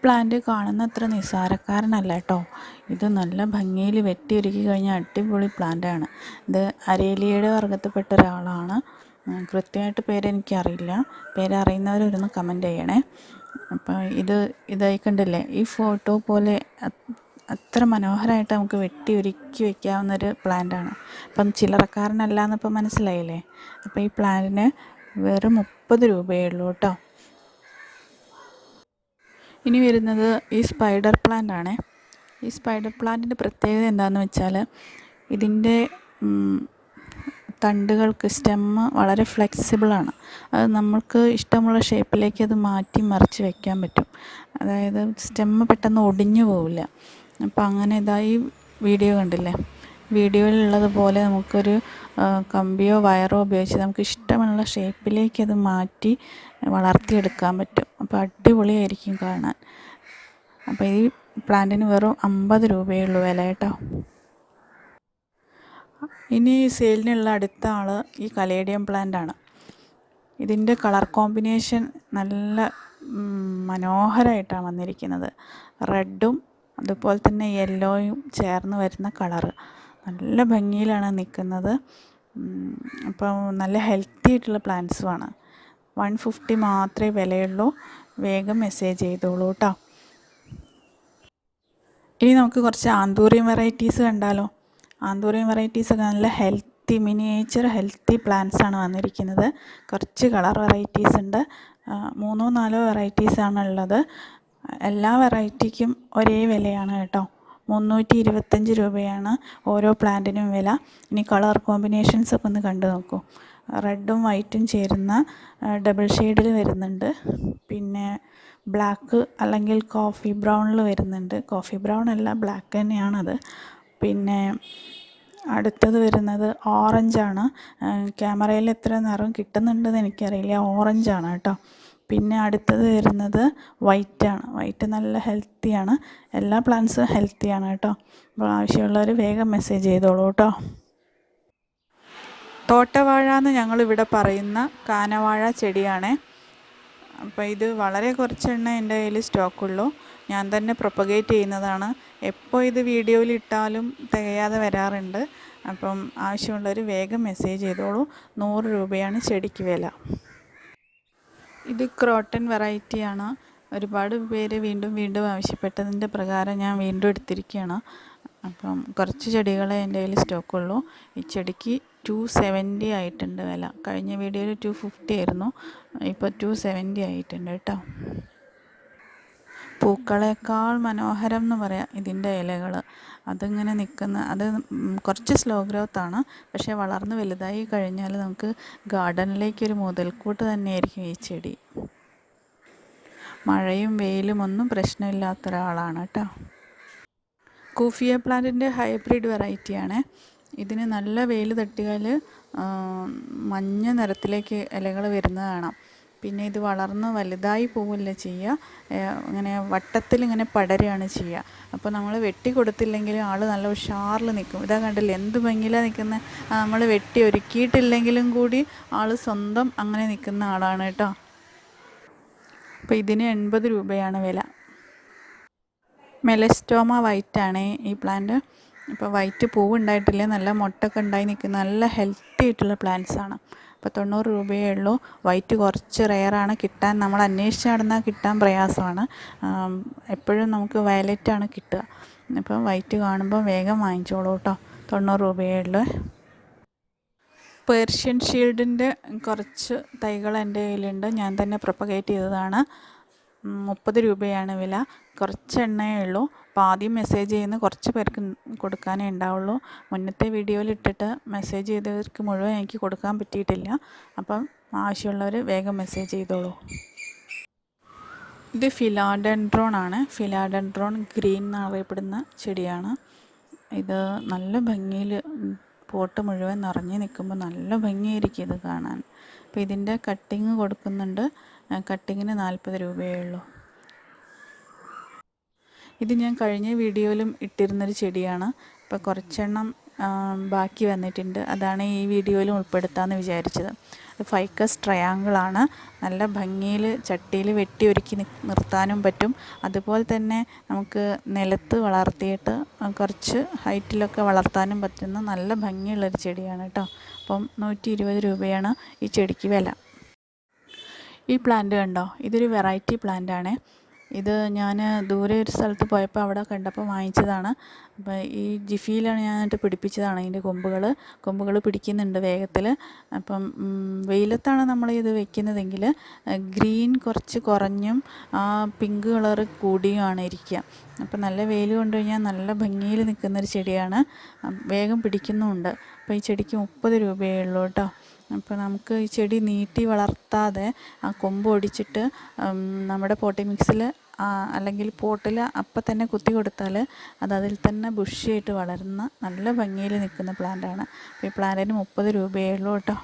Plant കാണുന്ന അത്ര നിസ്സാരക്കാരനല്ല കേട്ടോ. ഇത് നല്ല ഭംഗിയിൽ വെട്ടിയൊരുക്കി കഴിഞ്ഞാൽ അടിപൊളി പ്ലാന്റാണ്. ഇത് അരേലിയയുടെ വർഗ്ഗത്തിൽപ്പെട്ട ഒരാളാണ്. കൃത്യമായിട്ട് പേരെനിക്കറിയില്ല. പേരറിയുന്നവരൊന്ന് കമൻറ്റ് ചെയ്യണേ. അപ്പോൾ ഇതായി കണ്ടില്ലേ, ഈ ഫോട്ടോ പോലെ അത്ര മനോഹരമായിട്ട് നമുക്ക് വെട്ടിയൊരുക്കി വയ്ക്കാവുന്നൊരു പ്ലാന്റാണ്. അപ്പം ചില്ലറക്കാരനല്ല എന്നിപ്പോൾ മനസ്സിലായില്ലേ. അപ്പോൾ ഈ പ്ലാന്റിന് വെറും 30 രൂപയേ ഉള്ളൂ കേട്ടോ. ഇനി വരുന്നത് ഈ സ്പൈഡർ പ്ലാന്റ് ആണ്. ഈ സ്പൈഡർ പ്ലാന്റിൻ്റെ പ്രത്യേകത എന്താണെന്ന് വെച്ചാൽ ഇതിൻ്റെ തണ്ടുകൾക്ക് സ്റ്റെമ്മ് വളരെ ഫ്ലെക്സിബിളാണ്. അത് നമുക്ക് ഇഷ്ടമുള്ള ഷേപ്പിലേക്ക് അത് മാറ്റി മറിച്ച് വയ്ക്കാൻ പറ്റും. അതായത് സ്റ്റെമ്മ് പെട്ടെന്ന് ഒടിഞ്ഞു പോവില്ല. അപ്പോൾ അങ്ങനെ ഈ വീഡിയോ കണ്ടില്ലേ, വീഡിയോയിലുള്ളതുപോലെ നമുക്കൊരു കമ്പിയോ വയറോ ഉപയോഗിച്ച് നമുക്ക് ഇഷ്ടമുള്ള ഷേപ്പിലേക്ക് അത് മാറ്റി വളർത്തിയെടുക്കാൻ പറ്റും. അപ്പോൾ അടിപൊളിയായിരിക്കും കാണാൻ. അപ്പോൾ ഈ പ്ലാന്റിന് വെറും 50 രൂപയേ ഉള്ളൂ വില കേട്ടോ. ഇനി സെയിലിനുള്ള അടുത്ത ആൾ ഈ കലേഡിയം പ്ലാന്റാണ്. ഇതിൻ്റെ കളർ കോമ്പിനേഷൻ നല്ല മനോഹരമായിട്ടാണ് വന്നിരിക്കുന്നത്. റെഡും അതുപോലെ തന്നെ യെല്ലോയും ചേർന്ന് വരുന്ന കളറ് നല്ല ഭംഗിയിലാണ് നിൽക്കുന്നത്. അപ്പോൾ നല്ല ഹെൽത്തി ആയിട്ടുള്ള പ്ലാന്റ്സുമാണ്. 150 മാത്രമേ വിലയുള്ളൂ. വേഗം മെസ്സേജ് ചെയ്തോളൂ കേട്ടോ. ഇനി നമുക്ക് കുറച്ച് ആന്തൂറിയം വെറൈറ്റീസ് കണ്ടാലോ. ആന്തൂറിയം വെറൈറ്റീസൊക്കെ നല്ല ഹെൽത്തി മിനിയേച്ചർ ഹെൽത്തി പ്ലാന്റ്സാണ് വന്നിരിക്കുന്നത്. കുറച്ച് കളർ വെറൈറ്റീസ് ഉണ്ട്. 3-4 വെറൈറ്റീസാണ് ഉള്ളത്. എല്ലാ വെറൈറ്റിക്കും ഒരേ വിലയാണ് കേട്ടോ. 325 രൂപയാണ് ഓരോ പ്ലാന്റിനും വില. ഇനി കളർ കോമ്പിനേഷൻസൊക്കെ ഒന്ന് കണ്ടു നോക്കൂ. റെഡും വൈറ്റും ചേരുന്ന ഡബിൾ ഷെയ്ഡിൽ വരുന്നുണ്ട്. പിന്നെ ബ്ലാക്ക് അല്ലെങ്കിൽ കോഫി ബ്രൗണിൽ വരുന്നുണ്ട്. കോഫി ബ്രൗൺ അല്ല, ബ്ലാക്ക് തന്നെയാണത്. പിന്നെ അടുത്തത് വരുന്നത് ഓറഞ്ചാണ്. ക്യാമറയിൽ എത്ര നിറം കിട്ടുന്നുണ്ടെന്ന് എനിക്കറിയില്ല. ഓറഞ്ചാണ് കേട്ടോ. പിന്നെ അടുത്തത് വരുന്നത് വൈറ്റാണ്. വൈറ്റ് നല്ല ഹെൽത്തിയാണ്. എല്ലാ പ്ലാന്റ്സും ഹെൽത്തിയാണ് കേട്ടോ. അപ്പോൾ ആവശ്യമുള്ളവർ വേഗം മെസ്സേജ് ചെയ്തോളൂ കേട്ടോ. തോട്ടവാഴ എന്ന് ഞങ്ങളിവിടെ പറയുന്ന കാനവാഴ ചെടിയാണ്. അപ്പോൾ ഇത് വളരെ കുറച്ചെണ്ണ എൻ്റെ കയ്യിൽ സ്റ്റോക്കുള്ളൂ. ഞാൻ തന്നെ പ്രൊപ്പഗേറ്റ് ചെയ്യുന്നതാണ്. എപ്പോൾ ഇത് വീഡിയോയിൽ ഇട്ടാലും തികയാതെ വരാറുണ്ട്. അപ്പം ആവശ്യമുള്ളവർ വേഗം മെസ്സേജ് ചെയ്തോളൂ. 100 രൂപയാണ് ചെടിക്ക് വില. ഇത് ക്രോട്ടൺ വെറൈറ്റിയാണ്. ഒരുപാട് പേര് വീണ്ടും ആവശ്യപ്പെട്ടതിൻ്റെ പ്രകാരം ഞാൻ വീണ്ടും എടുത്തിരിക്കുകയാണ്. അപ്പം കുറച്ച് ചെടികളെ എൻ്റെ കയ്യിൽ സ്റ്റോക്കുള്ളൂ. ഈ ചെടിക്ക് 270 ആയിട്ടുണ്ട് വില. കഴിഞ്ഞ വീഡിയോയിൽ 250 ആയിരുന്നു. ഇപ്പോൾ 270 ആയിട്ടുണ്ട് കേട്ടോ. പൂക്കളേക്കാൾ മനോഹരം എന്ന് പറയാം ഇതിൻ്റെ ഇലകൾ. അതിങ്ങനെ അത് കുറച്ച് സ്ലോ ഗ്രോത്താണ്. പക്ഷേ വളർന്ന് വലുതായി കഴിഞ്ഞാൽ നമുക്ക് ഗാർഡനിലേക്കൊരു മുതൽക്കൂട്ട് തന്നെയായിരിക്കും ഈ ചെടി. മഴയും വെയിലും ഒന്നും പ്രശ്നമില്ലാത്ത ഒരാളാണ് കേട്ടോ. കൂഫിയ പ്ലാന്റിൻ്റെ ഹൈബ്രിഡ് വെറൈറ്റിയാണ്. ഇതിന് നല്ല വെയിൽ തട്ടിയാൽ മഞ്ഞ നിറത്തിലേക്ക് ഇലകൾ വരുന്നത് കാണാം. പിന്നെ ഇത് വളർന്ന് വലുതായി പോവില്ല ചെയ്യുക. ഇങ്ങനെ വട്ടത്തിലിങ്ങനെ പടരുകയാണ് ചെയ്യുക. അപ്പോൾ നമ്മൾ വെട്ടി കൊടുത്തില്ലെങ്കിലും ആൾ നല്ല ഉഷാറിൽ നിൽക്കും. ഇതാ കണ്ടില്ലേ എന്ത് ഭംഗിയിലാണ് നിൽക്കുന്നത്. നമ്മൾ വെട്ടി ഒരുക്കിയിട്ടില്ലെങ്കിലും കൂടി ആൾ സ്വന്തം അങ്ങനെ നിൽക്കുന്ന ആളാണ് കേട്ടോ. അപ്പോൾ ഇതിന് 80 രൂപയാണ് വില. മെലസ്റ്റോമ വൈറ്റാണ് ഈ പ്ലാന്റ്. ഇപ്പോൾ വൈറ്റ് പൂവുണ്ടായിട്ടില്ല, നല്ല മൊട്ടൊക്കെ ഉണ്ടായി നിൽക്കുന്ന നല്ല ഹെൽത്തി ആയിട്ടുള്ള പ്ലാന്റ്സാണ്. അപ്പോൾ 90 രൂപയേ ഉള്ളൂ. വൈറ്റ് കുറച്ച് റെയറാണ് കിട്ടാൻ. നമ്മൾ അന്വേഷിച്ച് നടന്നാൽ കിട്ടാൻ പ്രയാസമാണ്. എപ്പോഴും നമുക്ക് വയലറ്റാണ് കിട്ടുക. അപ്പോൾ വൈറ്റ് കാണുമ്പോൾ വേഗം വാങ്ങിച്ചോളൂ കേട്ടോ. 90 രൂപയേ ഉള്ളൂ. പേർഷ്യൻ ഷീൽഡിൻ്റെ കുറച്ച് തൈകൾ എൻ്റെ കയ്യിലുണ്ട്. ഞാൻ തന്നെ പ്രൊപ്പഗേറ്റ് ചെയ്തതാണ്. 30 രൂപയാണ് വില. കുറച്ച് എണ്ണയേ ഉള്ളൂ. അപ്പോൾ ആദ്യം മെസ്സേജ് ചെയ്യുന്ന കുറച്ച് പേർക്ക് കൊടുക്കാനേ ഉണ്ടാവുള്ളൂ. മുന്നത്തെ വീഡിയോയിൽ ഇട്ടിട്ട് മെസ്സേജ് ചെയ്തവർക്ക് മുഴുവൻ എനിക്ക് കൊടുക്കാൻ പറ്റിയിട്ടില്ല. അപ്പം ആവശ്യമുള്ളവർ വേഗം മെസ്സേജ് ചെയ്തോളൂ. ഇത് ഫിലാഡെൻഡ്രോൺ ആണ്. ഫിലാഡെൻഡ്രോൺ ഗ്രീൻ എന്നറിയപ്പെടുന്ന ചെടിയാണ്. ഇത് നല്ല ഭംഗിയിൽ പോട്ട് മുഴുവൻ നിറഞ്ഞ് നിൽക്കുമ്പോൾ നല്ല ഭംഗിയായിരിക്കും ഇത് കാണാൻ. അപ്പോൾ ഇതിൻ്റെ കട്ടിങ് കൊടുക്കുന്നുണ്ട്. കട്ടിങ്ങിന് 40 രൂപയേ ഉള്ളൂ. ഇത് ഞാൻ കഴിഞ്ഞ വീഡിയോയിലും ഇട്ടിരുന്നൊരു ചെടിയാണ്. ഇപ്പോൾ കുറച്ചെണ്ണം ബാക്കി വന്നിട്ടുണ്ട്. അതാണ് ഈ വീഡിയോയിൽ ഉൾപ്പെടുത്താമെന്ന് വിചാരിച്ചത്. ഫൈക്കസ് ട്രയാങ്കിളാണ്. നല്ല ഭംഗിയിൽ ചട്ടിയിൽ വെട്ടി ഒരുക്കി നിർത്താനും പറ്റും. അതുപോലെ തന്നെ നമുക്ക് നിലത്ത് വളർത്തിയിട്ട് കുറച്ച് ഹൈറ്റിലൊക്കെ വളർത്താനും പറ്റുന്ന നല്ല ഭംഗിയുള്ളൊരു ചെടിയാണ് കേട്ടോ. അപ്പം 120 രൂപയാണ് ഈ ചെടിക്ക് വില. ഈ പ്ലാന്റ് കണ്ടോ, ഇതൊരു വെറൈറ്റി പ്ലാന്റാണ്. ഇത് ഞാൻ ദൂരെ ഒരു സ്ഥലത്ത് പോയപ്പോൾ അവിടെ കണ്ടപ്പോൾ വാങ്ങിച്ചതാണ്. അപ്പോൾ ഈ ജിഫിയിലാണ് ഞാൻ എന്നിട്ട് പിടിപ്പിച്ചതാണ്. ഇതിൻ്റെ കൊമ്പുകൾ പിടിക്കുന്നുണ്ട് വേഗത്തിൽ. അപ്പം വെയിലത്താണ് നമ്മൾ ഇത് വെക്കുന്നതെങ്കിൽ ഗ്രീൻ കുറച്ച് കുറഞ്ഞും പിങ്ക് കളറ് കൂടിയുമാണ് ഇരിക്കുക. അപ്പം നല്ല വെയിൽ കൊണ്ടു കഴിഞ്ഞാൽ നല്ല ഭംഗിയിൽ നിൽക്കുന്നൊരു ചെടിയാണ്. വേഗം പിടിക്കുന്നുമുണ്ട്. അപ്പോൾ ഈ ചെടിക്ക് 30 രൂപയേ ഉള്ളൂ കേട്ടോ. അപ്പോൾ നമുക്ക് ഈ ചെടി നീട്ടി വളർത്താതെ ആ കൊമ്പ് ഒടിച്ചിട്ട് നമ്മുടെ പോട്ടി മിക്സിൽ അല്ലെങ്കിൽ പോട്ടിൽ അപ്പം തന്നെ കുത്തി കൊടുത്താൽ അത് അതിൽ തന്നെ ബുഷിയായിട്ട് വളരുന്ന നല്ല ഭംഗിയിൽ നിൽക്കുന്ന പ്ലാന്റാണ്. അപ്പോൾ ഈ പ്ലാന്റിന് 30 രൂപയേ ഉള്ളൂ കേട്ടോ.